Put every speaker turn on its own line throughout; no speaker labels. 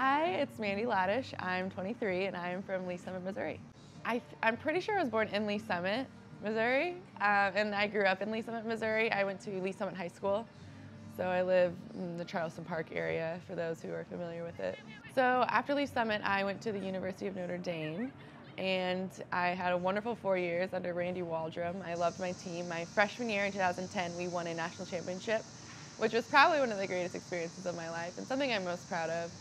Hi, it's Mandy Laddish. I'm 23 and I'm from Lee Summit, Missouri. I'm pretty sure I was born in Lee Summit, Missouri, and I grew up in Lee Summit, Missouri. I went to Lee Summit High School, so I live in the Charleston Park area for those who are familiar with it. So after Lee Summit, I went to the University of Notre Dame, and I had a wonderful 4 years under Randy Waldrum. I loved my team. My freshman year in 2010, we won a national championship, which was probably one of the greatest experiences of my life and something I'm most proud of.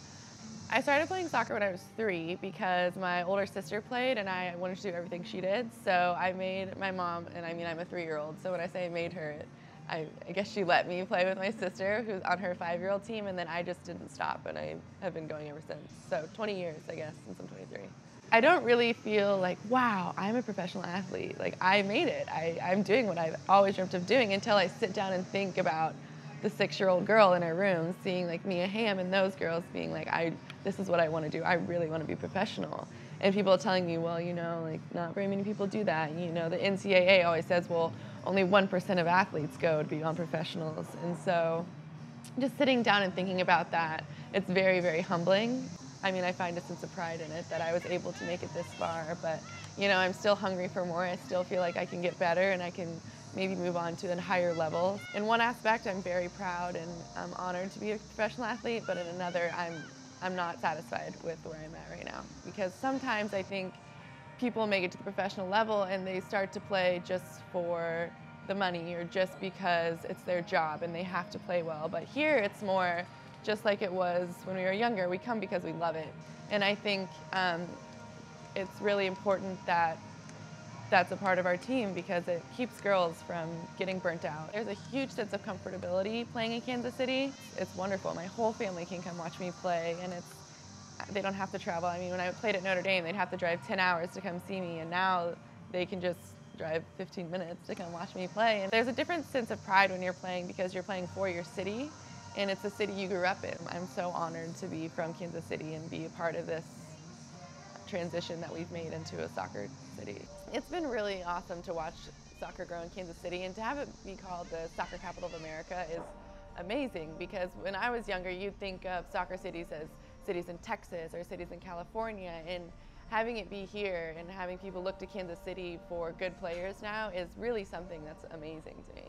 I started playing soccer when I was 3 because my older sister played and I wanted to do everything she did. So I made my mom, and I mean I'm a 3-year-old, so when I say I made her, I guess she let me play with my sister who's on her 5-year-old team, and then I just didn't stop, and I have been going ever since. So 20 years, I guess, since I'm 23. I don't really feel like, wow, I'm a professional athlete. Like, I made it. I'm doing what I've always dreamt of doing until I sit down and think about the 6-year-old girl in her room, seeing like Mia Hamm and those girls being like, this is what I want to do. I really want to be professional. And people telling me, well, you know, like not very many people do that. You know, the NCAA always says, well, only 1% of athletes go to be on professionals. And so just sitting down and thinking about that, it's very, very humbling. I mean, I find a sense of pride in it that I was able to make it this far, but you know, I'm still hungry for more. I still feel like I can get better and I can maybe move on to a higher level. In one aspect, I'm very proud and I'm honored to be a professional athlete, but in another, I'm not satisfied with where I'm at right now. Because sometimes I think people make it to the professional level and they start to play just for the money or just because it's their job and they have to play well. But here it's more just like it was when we were younger. We come because we love it. And I think it's really important that that's a part of our team because it keeps girls from getting burnt out. There's a huge sense of comfortability playing in Kansas City. It's wonderful. My whole family can come watch me play, and they don't have to travel. I mean, when I played at Notre Dame, they'd have to drive 10 hours to come see me, and now they can just drive 15 minutes to come watch me play. And there's a different sense of pride when you're playing because you're playing for your city, and it's a city you grew up in. I'm so honored to be from Kansas City and be a part of this transition that we've made into a soccer city. It's been really awesome to watch soccer grow in Kansas City, and to have it be called the soccer capital of America is amazing because when I was younger, you'd think of soccer cities as cities in Texas or cities in California, and having it be here and having people look to Kansas City for good players now is really something that's amazing to me.